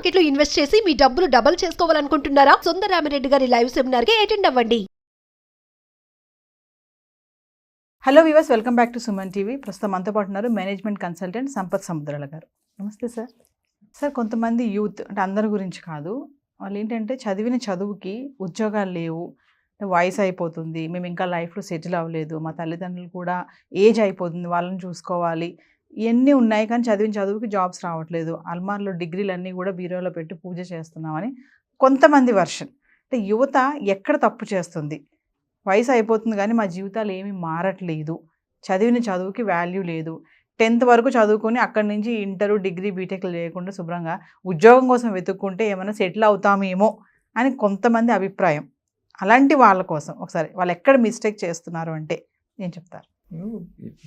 Market లో invest చేసి మీ డబ్బులు డబుల్ చేసుకోవాలనుకుంటున్నారా? సుందరరామిరెడ్డి గారి లైవ్ సెమినార్ కి అటెండ్ అవ్వండి. Hello viewers, welcome back to Suman TV. ప్రస్తుతం మనతో పాటు ఉన్నారు మేనేజ్మెంట్ కన్సల్టెంట్ సంపత్ సముద్రాల గారు. నమస్తే సార్. సార్, కొంతమంది యూత్, అంటే అందరి గురించి కాదు, వాళ్ళు ఏంటంటే చదివిన చదువుకి ఉద్యోగాలు లేవు, వయసు అయిపోతుంది, మేము ఇంకా లైఫ్లో సెటిల్ అవ్వలేదు, మా తల్లిదండ్రులు కూడా ఏజ్ అయిపోతుంది, వాళ్ళని చూసుకోవాలి, ఇవన్నీ ఉన్నాయి, కానీ చదివిన చదువుకి జాబ్స్ రావట్లేదు, అల్మార్లో డిగ్రీలన్నీ కూడా బీరోలో పెట్టి పూజ చేస్తున్నామని కొంతమంది వర్షన్. అంటే యువత ఎక్కడ తప్పు చేస్తుంది? వయసు అయిపోతుంది కానీ మా జీవితాలు ఏమీ మారట్లేదు, చదివిన చదువుకి వాల్యూ లేదు, 10th వరకు చదువుకొని అక్కడి నుంచి ఇంటర్, డిగ్రీ, బీటెక్లు లేకుండా శుభ్రంగా ఉద్యోగం కోసం వెతుక్కుంటే ఏమైనా సెటిల్ అవుతామేమో అని కొంతమంది అభిప్రాయం. అలాంటి వాళ్ళ కోసం ఒకసారి వాళ్ళు ఎక్కడ మిస్టేక్ చేస్తున్నారు అంటే ఏం చెప్తారు?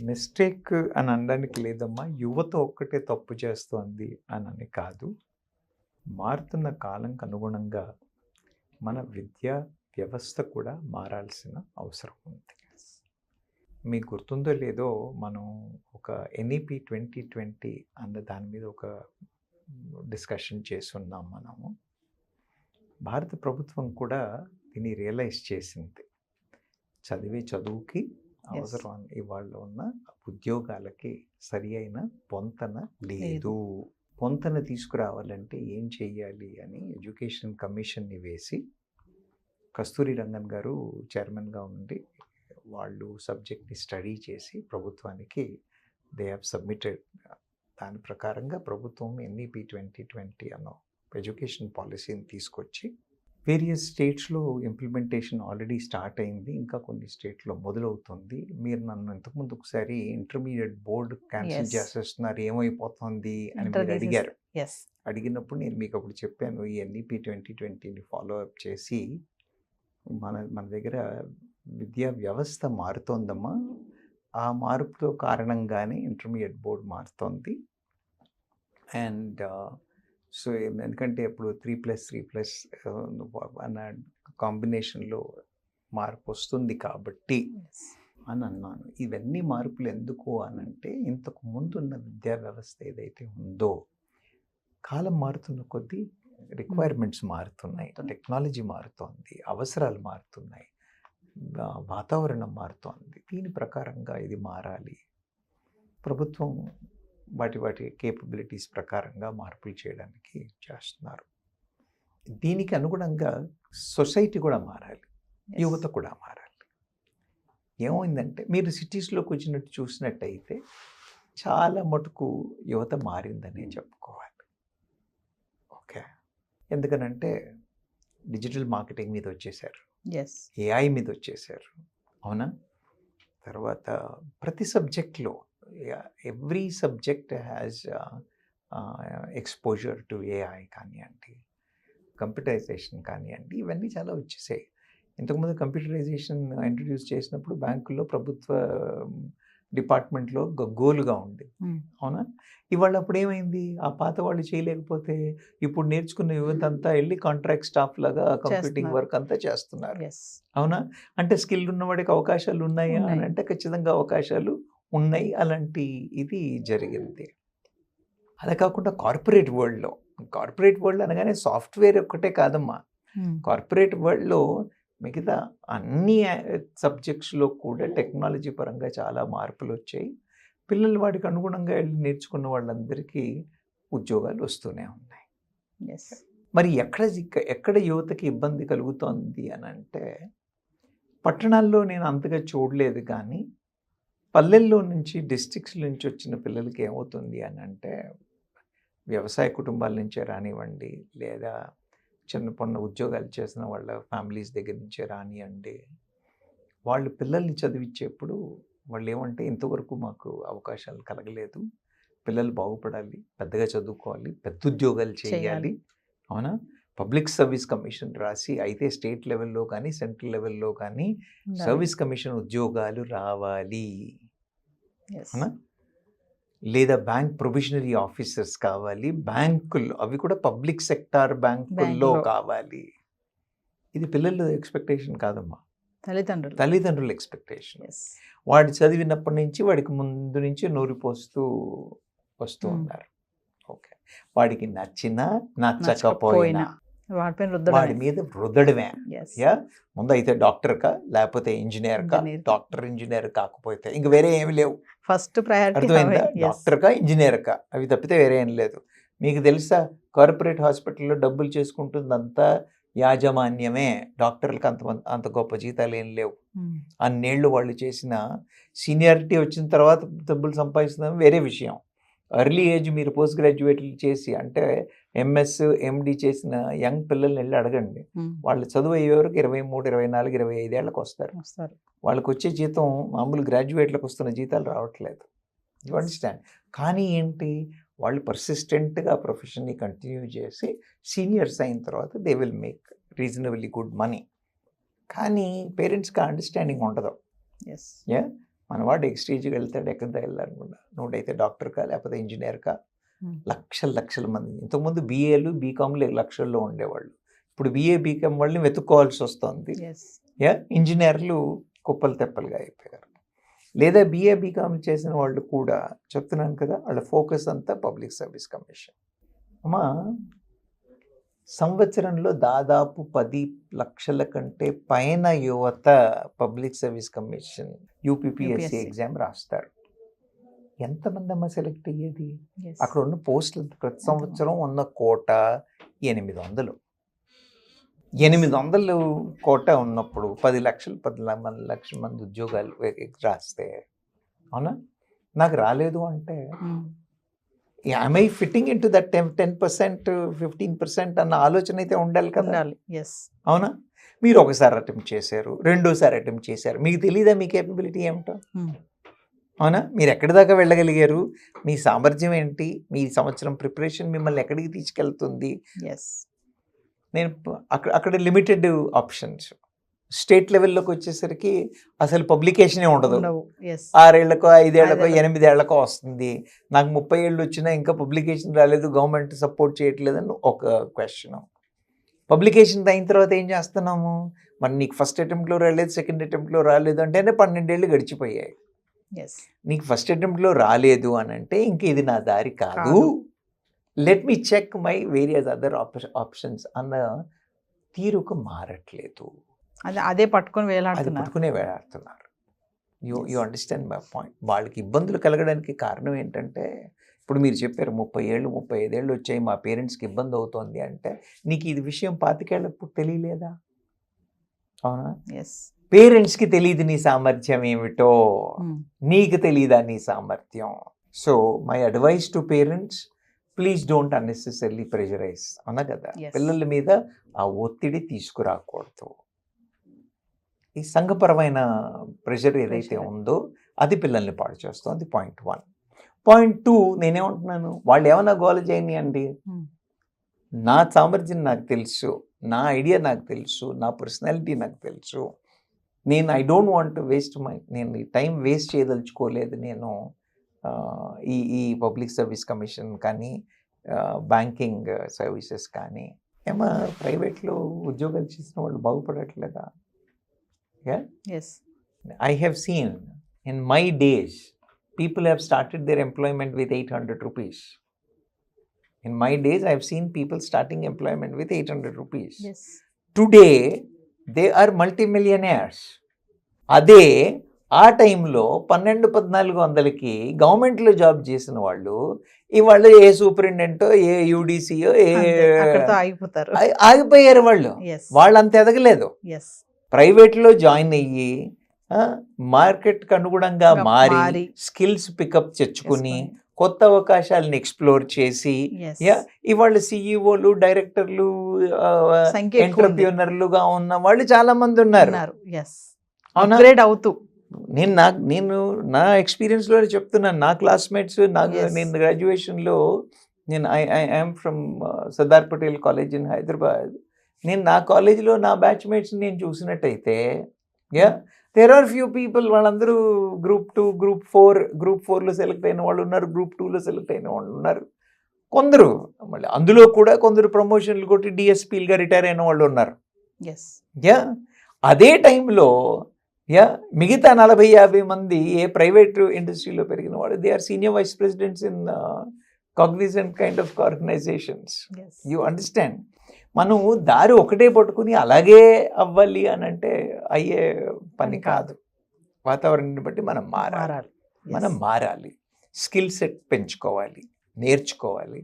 మిస్టేక్ అని అనడానికి లేదమ్మా, యువత ఒక్కటే తప్పు చేస్తోంది అని కాదు. మారుతున్న కాలంకి అనుగుణంగా మన విద్యా వ్యవస్థ కూడా మారాల్సిన అవసరం ఉంది. మీకు గుర్తుందో లేదో, మనం ఒక ఎన్ఈపి 2020 అన్న దాని మీద ఒక డిస్కషన్ చేస్తున్నాం మనము. భారత ప్రభుత్వం కూడా దీన్ని రియలైజ్ చేసింది. చదువుకి అవసరం, ఇవాళ ఉన్న ఉద్యోగాలకి సరి అయిన పొంతన లేదు. పొంతన తీసుకురావాలంటే ఏం చెయ్యాలి అని ఎడ్యుకేషన్ కమిషన్ని వేసి కస్తూరి రంగన్ గారు చైర్మన్గా ఉండి వాళ్ళు సబ్జెక్ట్ని స్టడీ చేసి ప్రభుత్వానికి దే హ్యావ్ సబ్మిటెడ్. దాని ప్రకారంగా ప్రభుత్వం ఎన్ఈపి 2020 అన్న ఎడ్యుకేషన్ పాలసీని తీసుకొచ్చి వేరియస్ స్టేట్స్లో ఇంప్లిమెంటేషన్ ఆల్రెడీ స్టార్ట్ అయింది, ఇంకా కొన్ని స్టేట్లో మొదలవుతుంది. మీరు నన్ను ఇంతకుముందు ఒకసారి ఇంటర్మీడియట్ బోర్డు క్యాన్సిల్ చేసేస్తున్నారు, ఏమైపోతుంది అని మీరు అడిగారు. అడిగినప్పుడు నేను మీకు అప్పుడు చెప్పాను, ఈ ఎన్ఈపి 2020ని ఫాలో అప్ చేసి మన దగ్గర విద్యా వ్యవస్థ మారుతోందమ్మా. ఆ మార్పుతో కారణంగానే ఇంటర్మీడియట్ బోర్డు మారుతోంది. అండ్ సో ఎందుకంటే ఇప్పుడు 3+3+ అన్న కాంబినేషన్లో మార్పు వస్తుంది కాబట్టి అని అన్నాను. ఇవన్నీ మార్పులు ఎందుకు అనంటే, ఇంతకు ముందు ఉన్న విద్యా వ్యవస్థ ఏదైతే ఉందో, కాలం మారుతున్న కొద్దీ రిక్వైర్మెంట్స్ మారుతున్నాయి, టెక్నాలజీ మారుతోంది, అవసరాలు మారుతున్నాయి, వాతావరణం మారుతోంది. దీని ప్రకారంగా ఇది మారాలి. ప్రభుత్వం వాటి కేపబిలిటీస్ ప్రకారంగా మార్పులు చేయడానికి చేస్తున్నారు. దీనికి అనుగుణంగా సొసైటీ కూడా మారాలి, యువత కూడా మారాలి. ఏమైందంటే, మీరు సిటీస్లోకి వచ్చినట్టు చూసినట్టయితే చాలా మటుకు యువత మారిందనే చెప్పుకోవాలి. ఓకే, ఎందుకనంటే డిజిటల్ మార్కెటింగ్ మీద వచ్చేసారు, ఏఐ మీద వచ్చేసారు, అవునా? తర్వాత ప్రతి సబ్జెక్ట్లో every subject has exposure to AI కానివ్వండి, కంప్యూటరైజేషన్ కానివ్వండి, ఇవన్నీ చాలా వచ్చేసాయి. ఇంతకుముందు కంప్యూటరైజేషన్ ఇంట్రడ్యూస్ చేసినప్పుడు బ్యాంకుల్లో ప్రభుత్వ డిపార్ట్మెంట్లో గోలుగా ఉంది, అవునా? ఇవాళ అప్పుడు ఏమైంది, ఆ పాత వాళ్ళు చేయలేకపోతే ఇప్పుడు నేర్చుకున్న యువత అంతా వెళ్ళి కాంట్రాక్ట్ స్టాఫ్ లాగా కంప్యూటింగ్ వర్క్ అంతా చేస్తున్నారు, అవునా? అంటే స్కిల్ ఉన్నవాడికి అవకాశాలు ఉన్నాయా అని అంటే ఖచ్చితంగా అవకాశాలు ఉన్నాయి. అలాంటి ఇది జరిగింది. అలా కాకుండా కార్పొరేట్ వరల్డ్ అనగానే సాఫ్ట్వేర్ ఒక్కటే కాదమ్మా, కార్పొరేట్ వరల్డ్లో మిగతా అన్ని సబ్జెక్ట్స్లో కూడా టెక్నాలజీ పరంగా చాలా మార్పులు వచ్చాయి. పిల్లలు వాటికి అనుగుణంగా వెళ్ళి నేర్చుకున్న వాళ్ళందరికీ ఉద్యోగాలు వస్తూనే ఉన్నాయి. మరి ఎక్కడ యువతకి ఇబ్బంది కలుగుతోంది అని అంటే, పట్టణాల్లో నేను అంతగా చూడలేదు, కానీ పల్లెల్లో నుంచి, డిస్ట్రిక్ట్స్ నుంచి వచ్చిన పిల్లలకి ఏమవుతుంది అని అంటే, వ్యవసాయ కుటుంబాల నుంచే రానివ్వండి, లేదా చిన్న ఉద్యోగాలు చేసిన వాళ్ళ ఫ్యామిలీస్ దగ్గర నుంచే రానివ్వండి, వాళ్ళు పిల్లల్ని చదివించేప్పుడు వాళ్ళు ఏమంటే, ఇంతవరకు మాకు అవకాశాలు కలగలేదు, పిల్లలు బాగుపడాలి, పెద్దగా చదువుకోవాలి, పెద్ద ఉద్యోగాలు చేయాలి, అవునా? పబ్లిక్ సర్వీస్ కమిషన్ రాసి, అయితే స్టేట్ లెవెల్లో కానీ సెంట్రల్ లెవెల్లో కానీ సర్వీస్ కమిషన్ ఉద్యోగాలు రావాలి, అవునా? లేదా బ్యాంక్ ప్రొవిజనరీ ఆఫీసర్స్ కావాలి, బ్యాంకుల్లో, అవి కూడా పబ్లిక్ సెక్టార్ బ్యాంకుల్లో కావాలి. ఇది పిల్లల ఎక్స్పెక్టేషన్ కాదమ్మా, తల్లిదండ్రుల ఎక్స్పెక్టేషన్. వాడు చదివినప్పటి నుంచి వాడికి ముందు నుంచి నూరిపోస్తూ వస్తూ ఉన్నారు. ఓకే, వాడికి నచ్చినా నచ్చకపోయినా వాడిపైన వాడి రుద్దడమే. మీద రుద్దడమే. Yes. యా ముందు అయితే డాక్టర్కా లేకపోతే ఇంజనీర్కా, Engineer. డాక్టర్ ఇంజనీర్ కాకపోతే ఇంక వేరే ఏమి లేవు. ఫస్ట్ ప్రయారిటీ అర్థమైందా? డాక్టర్కా ఇంజనీర్కా అవి తప్పితే వేరే ఏం లేదు. మీకు తెలుసా కార్పొరేట్ హాస్పిటల్లో డబ్బులు చేసుకుంటుందంతా యాజమాన్యమే. డాక్టర్లకు అంత గొప్ప జీతాలు ఏం లేవు. అన్నేళ్ళు వాళ్ళు చేసిన సీనియారిటీ వచ్చిన తర్వాత డబ్బులు సంపాదిస్తున్నాం వేరే విషయం. ఎర్లీ ఏజ్ మీరు పోస్ట్ గ్రాడ్యుయేట్లు చేసి అంటే ఎంఎస్ ఎండి చేసిన యంగ్ పిల్లల్ని వెళ్ళి అడగండి, వాళ్ళు చదువు అయ్యే వరకు 23, 24, 25 ఏళ్ళకి వస్తారు. వాళ్ళకి వచ్చే జీతం మామూలు గ్రాడ్యుయేట్లకు వస్తున్న జీతాలు రావట్లేదు. You understand? కానీ ఏంటి, వాళ్ళు పర్సిస్టెంట్గా ప్రొఫెషన్ని కంటిన్యూ చేసి సీనియర్స్ అయిన తర్వాత they will make reasonably good money. కానీ పేరెంట్స్కి అండర్స్టాండింగ్ ఉండదు. యా మనవాడు ఎక్స్టేజ్కి వెళ్తాడు, ఎక్కడ వెళ్ళాలనుకున్నా నువ్వైతే డాక్టర్కా లేకపోతే ఇంజనీర్కా. లక్షల మంది ఇంతకుముందు బీఏలు బీకామ్లు లక్షల్లో ఉండేవాళ్ళు. ఇప్పుడు బీఏ బీకామ్ వాళ్ళని వెతుక్కోవాల్సి వస్తుంది. యా ఇంజనీర్లు కుప్పలు తెప్పలుగా అయిపోయారు. లేదా బీఏ బీకామ్ చేసిన వాళ్ళు కూడా చెప్తున్నాను కదా, వాళ్ళ ఫోకస్ అంతా పబ్లిక్ సర్వీస్ కమిషన్. అమ్మా సంవత్సరంలో దాదాపు 10 లక్షల కంటే పైన యువత public service commission UPPSC exam రాస్తారు. ఎంతమంది అమ్మ సెలెక్ట్ అయ్యేది? అక్కడ ఉన్న పోస్టులు ప్రతి సంవత్సరం ఉన్న కోట 800. 800 కోట ఉన్నప్పుడు 10 లక్షల మంది ఉద్యోగాలు రాస్తే, అవునా? నాకు రాలేదు అంటే am I fitting into that 10%, 15% అన్న ఆలోచన అయితే ఉండాలి కదా. అవునా? మీరు ఒకసారి అటెంప్ట్ చేశారు, రెండోసారి అటెంప్ట్ చేశారు, మీకు తెలియదా మీ కేపబిలిటీ ఏమిటో? అవునా? మీరు ఎక్కడి దాకా వెళ్ళగలిగారు, మీ సామర్థ్యం ఏంటి, మీ సంవత్సరం ప్రిపరేషన్ మిమ్మల్ని ఎక్కడికి తీసుకెళ్తుంది? నేను అక్కడ లిమిటెడ్ ఆప్షన్స్. స్టేట్ లెవెల్లోకి వచ్చేసరికి అసలు పబ్లికేషనే ఉండదు. 6 ఏళ్లకో 5 ఏళ్లకో 8 ఏళ్లకో వస్తుంది. నాకు 30 ఏళ్ళు వచ్చినా ఇంకా పబ్లికేషన్ రాలేదు, గవర్నమెంట్ సపోర్ట్ చేయట్లేదని ఒక క్వశ్చన్. పబ్లికేషన్ అయిన తర్వాత ఏం చేస్తున్నాము, మరి నీకు ఫస్ట్ అటెంప్ట్లో రాలేదు, సెకండ్ అటెంప్ట్లో రాలేదు అంటేనే 12 ఏళ్ళు గడిచిపోయాయి. నీకు ఫస్ట్ అటెంప్ట్లో రాలేదు అని అంటే ఇంక ఇది నా దారి కాదు, let me check my various other options అన్న తీరుకు మారట్లేదు. అదే పట్టుకుని వేలాడుతున్నారు. You understand my point? వాళ్ళకి ఇబ్బందులు కలగడానికి కారణం ఏంటంటే, ఇప్పుడు మీరు చెప్పారు 30 ఏళ్ళు 35 ఏళ్ళు వచ్చాయి, మా పేరెంట్స్కి ఇబ్బంది అవుతోంది అంటే, నీకు ఇది విషయం 25 ఏళ్ళప్పుడు తెలియలేదా? అవునా? పేరెంట్స్కి తెలియదు నీ సామర్థ్యం ఏమిటో, నీకు తెలియదా నీ సామర్థ్యం? So my advice to parents, please don't unnecessarily pressurise. అవునా కదా? పిల్లల మీద ఆ ఒత్తిడి తీసుకురాకూడదు. ఈ సంఘపరమైన ప్రెషర్ ఏదైతే ఉందో అది పిల్లల్ని పాడు చేస్తుంది. పాయింట్ 1. పాయింట్ 2, నేనేమంటున్నాను, వాళ్ళు ఏమన్నా గోల చేయనియండి, నా సామర్థ్యం నాకు తెలుసు, నా ఐడియా నాకు తెలుసు, నా పర్సనాలిటీ నాకు తెలుసు. నేను ఐ డోంట్ వాంట్ వేస్ట్ నేను ఈ టైం వేస్ట్ చేయదలుచుకోలేదు. నేను ఈ పబ్లిక్ సర్వీస్ కమిషన్ కానీ బ్యాంకింగ్ సర్వీసెస్ కానీ ఏమో ప్రైవేట్లో ఉద్యోగాలు చేసిన వాళ్ళు బాగుపడట్లేదా? I have seen in my days, people have started their employment with 800 rupees. In my days, I have seen people starting employment with 800 rupees. Today, they are multimillionaires. అదే ఆ టైంలో 1200-1400కి గవర్నమెంట్లో జాబ్ చేసిన వాళ్ళు ఇవాళ ఏ సూపరింటెండెంటో ఏ యూడీసీయో ఆగిపోయారు. వాళ్ళంత ఎదగలేదు. ప్రైవేట్లో జాయిన్ అయ్యి మార్కెట్కి అనుగుణంగా మారి స్కిల్స్ పికప్ తెచ్చుకుని కొత్త అవకాశాలను ఎక్స్ప్లోర్ చేసి ఇవాళ సిఇఓలు, డైరెక్టర్లు, ఎంటర్ప్రెన్యూర్లుగా ఉన్న వాళ్ళు చాలా మంది ఉన్నారు. అవుతూ నేను నా ఎక్స్పీరియన్స్లో చెప్తున్నాను. నా క్లాస్మేట్స్, నేను గ్రాడ్యుయేషన్లో I'm from Sardar Patel college in Hyderabad. నేను నా కాలేజీలో నా బ్యాచ్మేట్స్ నేను చూసినట్టయితే దేర్ ఆర్ ఫ్యూ పీపుల్, వాళ్ళందరూ గ్రూప్ 2, గ్రూప్ 4లో సెలెక్ట్ అయిన వాళ్ళు ఉన్నారు, గ్రూప్ 2లో సెలెక్ట్ అయిన వాళ్ళు ఉన్నారు. కొందరు మళ్ళీ అందులో కూడా కొందరు ప్రమోషన్లు కొట్టి డిఎస్పీలుగా రిటైర్ అయిన వాళ్ళు ఉన్నారు. అదే టైంలో మిగతా 40-50 మంది ఏ ప్రైవేట్ ఇండస్ట్రీలో పెరిగిన వాళ్ళు, they are senior vice presidents in Cognizant kind of organizations. You understand? మనం దారి ఒకటే పట్టుకుని అలాగే అవ్వాలి అని అంటే అయ్యే పని కాదు. వాతావరణాన్ని బట్టి మనం మారాలి. మనం మారాలి, స్కిల్ సెట్ పెంచుకోవాలి, నేర్చుకోవాలి.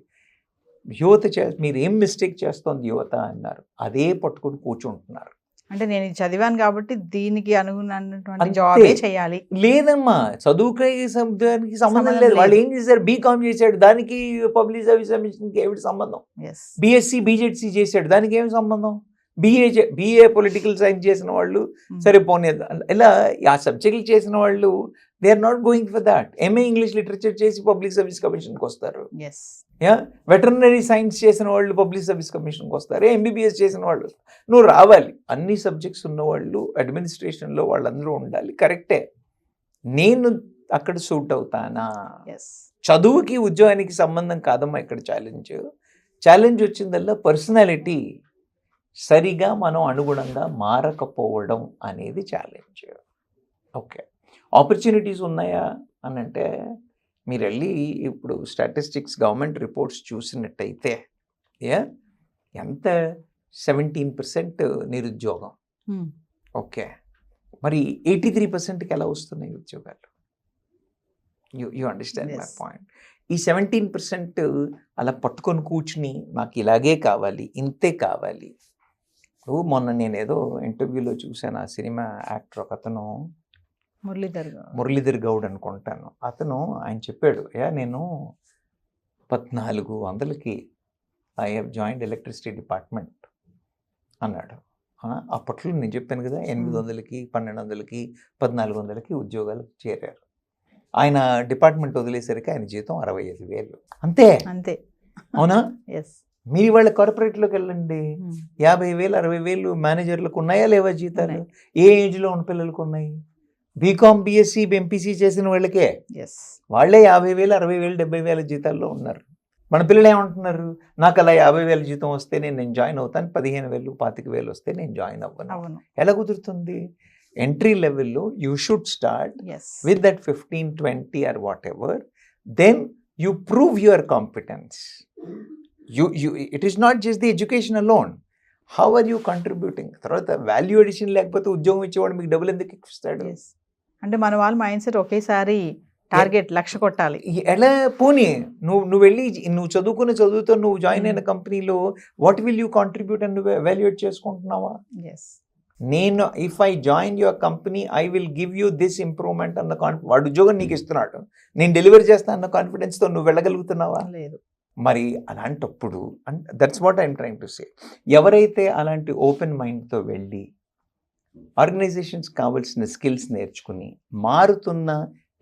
యువత మీరు ఏం మిస్టేక్ చేస్తోంది యువత అన్నారు, అదే పట్టుకుని కూర్చుంటున్నారు. అంటే నేను ఇది చదివాను కాబట్టి దీనికి అనుగుణమైనటువంటి జాబే చేయాలి. లేదమ్మా, చదువుకి దానికి సంబంధం లేదు. వాళ్ళు ఏం చేశారు, బీకామ్ చేశాడు, దానికి పబ్లిక్ సర్వీస్ కమిషన్కి ఏమిటి సంబంధం? బీఎస్సీ బీజెడ్సీ చేశాడు, దానికి ఏమి సంబంధం? బిఏ పొలిటికల్ సైన్స్ చేసిన వాళ్ళు సరే పోనీ, ఇలా ఆ సబ్జెక్టులు చేసిన వాళ్ళు they are not going for that. MA English literature చేసి పబ్లిక్ సర్వీస్ కమిషన్కి వస్తారు. వెటర్నరీ సైన్స్ చేసిన వాళ్ళు పబ్లిక్ సర్వీస్ కమిషన్కి వస్తారు. ఎంబీబీఎస్ చేసిన వాళ్ళు. నువ్వు రావాలి. అన్ని సబ్జెక్ట్స్ ఉన్న వాళ్ళు అడ్మినిస్ట్రేషన్లో వాళ్ళందరూ ఉండాలి, కరెక్టే. నేను అక్కడ సూట్ అవుతానా? చదువుకి ఉద్యోగానికి సంబంధం కాదమ్మా ఇక్కడ ఛాలెంజ్ వచ్చిందల్లా పర్సనాలిటీ సరిగా మనం అనుగుణంగా మారకపోవడం అనేది ఛాలెంజ్. ఓకే, ఆపర్చునిటీస్ ఉన్నాయా అని అంటే మీరు వెళ్ళి ఇప్పుడు స్టాటిస్టిక్స్ గవర్నమెంట్ రిపోర్ట్స్ చూసినట్టయితే ఎంత 17% నిరుద్యోగం. ఓకే, మరి 83%కి ఎలా వస్తున్నాయి ఉద్యోగాలు? You understand my point? ఈ 17% అలా పట్టుకొని కూర్చుని నాకు ఇలాగే కావాలి, ఇంతే కావాలి. మొన్న నేను ఏదో ఇంటర్వ్యూలో చూశాను, ఆ సినిమా యాక్టర్ ఒక అతను మురళీధర్ గౌడ్ అనుకుంటాను. ఆయన చెప్పాడు, నేను 1400కి I have joined electricity department అన్నాడు. అప్పట్లో నేను చెప్పాను కదా, 800కి 1200కి 1400కి ఉద్యోగాలు చేరారు. ఆయన డిపార్ట్మెంట్ వదిలేసరికి ఆయన జీతం 65,000 అంతే. అవునా? మీరు వాళ్ళ కార్పొరేట్లోకి వెళ్ళండి, 50,000 60,000 మేనేజర్లకు ఉన్నాయా లేవా జీతాలు? ఏ ఏజ్లో ఉన్న పిల్లలకు ఉన్నాయి? బీకామ్ బీఎస్సీ ఎంపీసీ చేసిన వాళ్ళకే వాళ్ళే 50,000 60,000 70,000 జీతాల్లో ఉన్నారు. మన పిల్లలు ఏమంటున్నారు, నాకు అలా 50,000 జీతం వస్తే నేను జాయిన్ అవుతాను, 15,000 25,000 వస్తే నేను జాయిన్ అవ్వను. ఎలా కుదురుతుంది? ఎంట్రీ లెవెల్లో you should start with that 15-20 or whatever, then you prove your competence. It is not just the education alone. How are you contributing? తర్వాత వాల్యూ అడిషన్ లేకపోతే ఉద్యోగం ఇచ్చేవాడు మీకు డబ్బులు ఎందుకు ఇస్తాడు? అంటే మన వాళ్ళ మైండ్ సెట్ ఒకేసారి టార్గెట్ 1,00,000 కొట్టాలి. ఎలా? పోనీ నువ్వు వెళ్ళి నువ్వు చదువుకున్న చదువుతో నువ్వు జాయిన్ అయిన కంపెనీలో వాట్ విల్ యూ కాంట్రిబ్యూట్ అని నువ్వు ఎవాల్యుయేట్ చేసుకుంటున్నావా? నేను if I join your company I will give you this improvement అన్న వాడు ఉద్యోగం నీకు ఇస్తున్నాడు, నేను డెలివరీ చేస్తాను అన్న కాన్ఫిడెన్స్తో నువ్వు వెళ్ళగలుగుతున్నావా? లేదు. మరి అలాంటప్పుడు that's what I'm trying to say. ఎవరైతే అలాంటి ఓపెన్ మైండ్తో వెళ్ళి ఆర్గనైజేషన్స్ కావాల్సిన స్కిల్స్ నేర్చుకుని మారుతున్న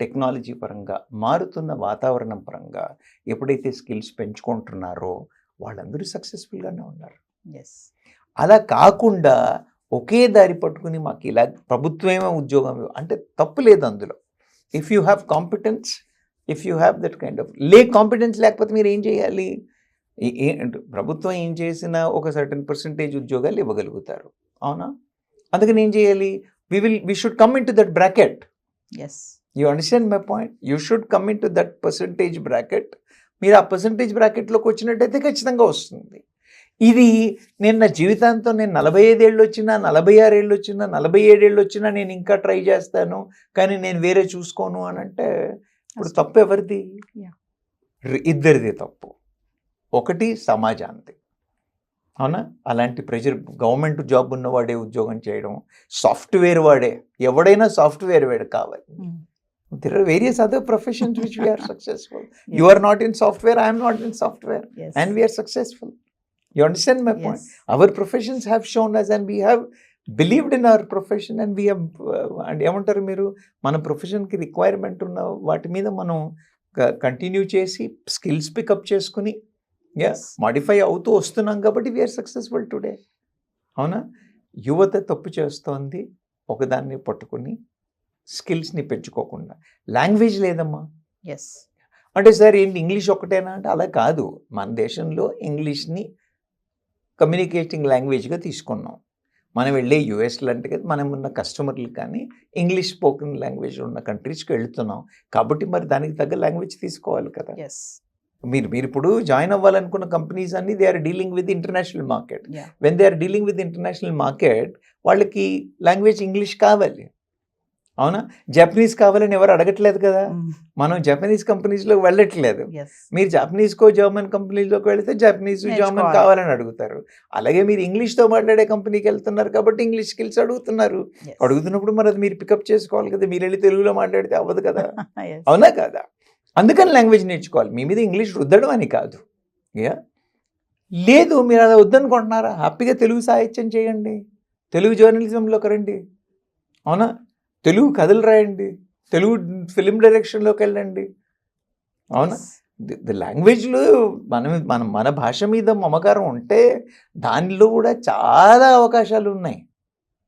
టెక్నాలజీ పరంగా మారుతున్న వాతావరణం పరంగా ఎప్పుడైతే స్కిల్స్ పెంచుకుంటున్నారో వాళ్ళందరూ సక్సెస్ఫుల్గానే ఉన్నారు. అలా కాకుండా ఒకే దారి పట్టుకుని మాకు ఇలా ప్రభుత్వమే ఉద్యోగం అంటే తప్పు లేదు అందులో. If you have competence, if you have that kind of competence లేకపోతే మీరు ఏం చేయాలి? ప్రభుత్వం ఏం చేసినా ఒక సర్టన్ పర్సంటేజ్ ఉద్యోగాలు ఇవ్వగలుగుతారు, అవునా? అందుకని ఏం చేయాలి? we should come into that bracket. You understand my point? You should come into that percentage bracket. మీరు ఆ పర్సంటేజ్ బ్రాకెట్లోకి వచ్చినట్టయితే ఖచ్చితంగా వస్తుంది. ఇది నేను నా జీవితాంతం నేను 45 ఏళ్ళు వచ్చినా 46 ఏళ్ళు వచ్చినా 47 ఏళ్ళు వచ్చినా నేను ఇంకా ట్రై చేస్తాను కానీ నేను వేరే చూసుకోను అని అంటే ఇప్పుడు తప్పు ఎవరిది? ఇద్దరిది తప్పు. ఒకటి సమాజానికి, అవునా? అలాంటి ప్రెషర్ గవర్నమెంట్ జాబ్ ఉన్నవాడే ఉద్యోగం చేయడం, సాఫ్ట్వేర్ వాడే, ఎవడైనా సాఫ్ట్వేర్ వాడు కావాలి. There are various other professions which we are successful. You are not in software, I am not in software, and we are successful. You understand my point? Our professions have shown us and we have believed in our profession and we have and ఏమంటారు మీరు, మన ప్రొఫెషన్కి requirement ఉన్న వాటి మీద మనం continue చేసి skills pickup చేసుకుని modify అవుతూ వస్తున్నాం కాబట్టి వీఆర్ సక్సెస్ఫుల్ టుడే, అవునా? యువత తప్పు చేస్తోంది ఒకదాన్ని పట్టుకుని స్కిల్స్ని పెంచుకోకుండా. లాంగ్వేజ్ లేదమ్మా అంటే సార్ ఏంటి ఇంగ్లీష్ ఒక్కటేనా అంటే అలా కాదు. మన దేశంలో ఇంగ్లీష్ని కమ్యూనికేటింగ్ లాంగ్వేజ్గా తీసుకున్నాం. మనం వెళ్ళే యుఎస్ లాంటి కదా మనం ఉన్న కస్టమర్లు కానీ ఇంగ్లీష్ స్పోకెన్ లాంగ్వేజ్ ఉన్న కంట్రీస్కి వెళుతున్నాం కాబట్టి మరి దానికి తగ్గ లాంగ్వేజ్ తీసుకోవాలి కదా. మీరు ఇప్పుడు జాయిన్ అవ్వాలనుకున్న కంపెనీస్ అన్ని they are dealing with international market. Yeah. When they are dealing with international market వాళ్ళకి లాంగ్వేజ్ ఇంగ్లీష్ కావాలి, అవునా? జపనీస్ కావాలని ఎవరు అడగట్లేదు కదా, మనం జపనీస్ కంపెనీస్లోకి వెళ్ళట్లేదు. Yes. మీరు జపనీస్కో జర్మన్ కంపెనీలోకి వెళితే జపనీస్ జర్మన్ నేర్చుకోవాలి. కావాలని అడుగుతారు. అలాగే మీరు ఇంగ్లీష్తో మాట్లాడే కంపెనీకి వెళ్తున్నారు కాబట్టి ఇంగ్లీష్ స్కిల్స్ అడుగుతున్నారు. Yes. అడుగుతున్నప్పుడు మరి అది మీరు పికప్ చేసుకోవాలి కదా, మీరు వెళ్ళి తెలుగులో మాట్లాడితే అవ్వదు కదా, Yes. అవునా కదా? అందుకని లాంగ్వేజ్ నేర్చుకోవాలి. మీ మీద ఇంగ్లీష్ రుద్దడం అని కాదు. యా లేదు, మీరు అది వద్దనుకుంటున్నారా, హ్యాపీగా తెలుగు సాహిత్యం చేయండి, తెలుగు జర్నలిజంలోకి రండి, అవునా? తెలుగు కథలు రాయండి, తెలుగు ఫిలిం డైరెక్షన్లోకి వెళ్ళండి, అవునా? Yes. ది లాంగ్వేజ్లో మన భాష మీద మమకారం ఉంటే దానిలో కూడా చాలా అవకాశాలు ఉన్నాయి,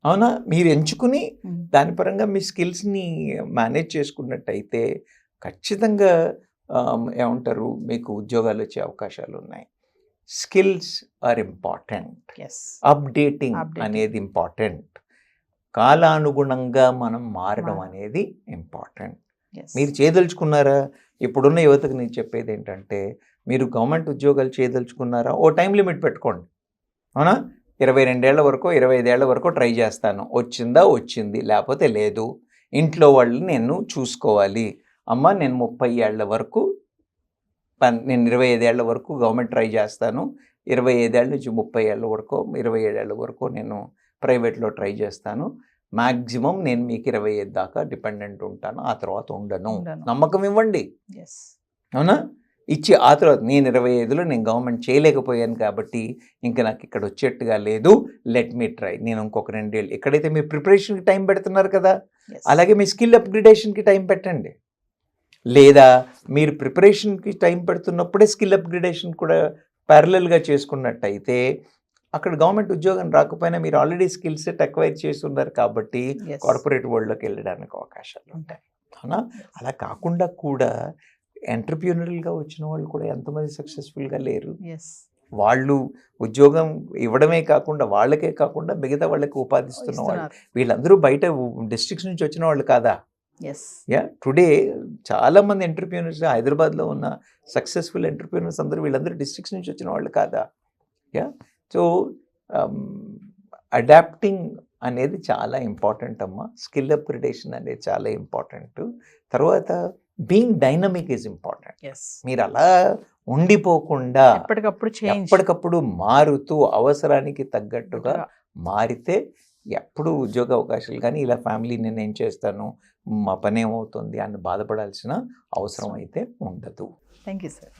అవునా? మీరు ఎంచుకుని దాని పరంగా మీ స్కిల్స్ని మేనేజ్ చేసుకున్నట్టయితే ఖచ్చితంగా ఏమంటారు, మీకు ఉద్యోగాలు వచ్చే అవకాశాలు ఉన్నాయి. Skills are important, Yes. Updating Updating. అనేది ఇంపార్టెంట్, కాలానుగుణంగా మనం మారడం మారడం. అనేది ఇంపార్టెంట్. Yes. మీరు చేయదలుచుకున్నారా? ఇప్పుడున్న యువతకు నేను చెప్పేది ఏంటంటే, మీరు గవర్నమెంట్ ఉద్యోగాలు చేయదలుచుకున్నారా, ఓ టైం లిమిట్ పెట్టుకోండి, అవునా? 22 ఏళ్ల వరకు 25 ఏళ్ల వరకు ట్రై చేస్తాను, వచ్చిందా వచ్చింది, లేకపోతే లేదు. ఇంట్లో వాళ్ళని నేను చూసుకోవాలి, అమ్మ నేను 30 ఏళ్ల వరకు నేను 25 ఏళ్ల వరకు గవర్నమెంట్ ట్రై చేస్తాను, 25 ఏళ్ళ నుంచి 30 ఏళ్ళ వరకు 27 ఏళ్ళ వరకు నేను ప్రైవేట్లో ట్రై చేస్తాను, మ్యాక్సిమం నేను మీకు 25 దాకా డిపెండెంట్ ఉంటాను, ఆ తర్వాత ఉండను. నమ్మకం ఇవ్వండి, Yes. అవునా? ఇచ్చి ఆ తర్వాత నేను 25లో నేను గవర్నమెంట్ చేయలేకపోయాను కాబట్టి ఇంకా నాకు ఇక్కడ వచ్చేట్టుగా లేదు, లెట్ మీ ట్రై, నేను ఇంకొక 2 ఏళ్ళు ఎక్కడైతే మీరు ప్రిపరేషన్కి టైం పెడుతున్నారు కదా, Yes. అలాగే మీ స్కిల్ అప్గ్రేడేషన్కి టైం పెట్టండి. లేదా మీరు ప్రిపరేషన్కి టైం పెడుతున్నప్పుడే స్కిల్ అప్గ్రేడేషన్ కూడా ప్యారలల్గా చేసుకున్నట్టయితే అక్కడ గవర్నమెంట్ ఉద్యోగం రాకపోయినా మీరు ఆల్రెడీ స్కిల్ సెట్ అక్వైర్ చేస్తున్నారు కాబట్టి Yes. కార్పొరేట్ వరల్డ్లోకి వెళ్ళడానికి అవకాశాలు ఉంటాయి, అవునా? అలా కాకుండా కూడా ఎంటర్ప్రీనరల్గా వచ్చిన వాళ్ళు కూడా ఎంతమంది సక్సెస్ఫుల్గా లేరు. Yes. వాళ్ళు ఉద్యోగం ఇవ్వడమే కాకుండా వాళ్ళకే కాకుండా మిగతా వాళ్ళకి ఉపాధిస్తున్న వాళ్ళు, ఇస్తున్నారు. వీళ్ళందరూ బయట డిస్ట్రిక్ట్స్ నుంచి వచ్చిన వాళ్ళు కాదా? Yes. యా టుడే చాలామంది ఎంటర్ప్రీనర్స్ హైదరాబాద్లో ఉన్న సక్సెస్ఫుల్ ఎంటర్ప్రీనర్స్ అందరూ వీళ్ళందరూ డిస్ట్రిక్ట్స్ నుంచి వచ్చిన వాళ్ళు కాదా? యా సో అడాప్టింగ్ అనేది చాలా ఇంపార్టెంట్ అమ్మా, స్కిల్ అప్గ్రేడేషన్ అనేది చాలా ఇంపార్టెంట్. తర్వాత being dynamic is important. Yes. మీరు అలా ఉండిపోకుండా ఎప్పటికప్పుడు మారుతూ అవసరానికి తగ్గట్టుగా మారితే ఎప్పుడు ఉద్యోగ అవకాశాలు కానీ ఇలా ఫ్యామిలీ నేను చేస్తాను, మా పని ఏమవుతుంది అని బాధపడాల్సిన అవసరం అయితే ఉండదు. Thank you sir.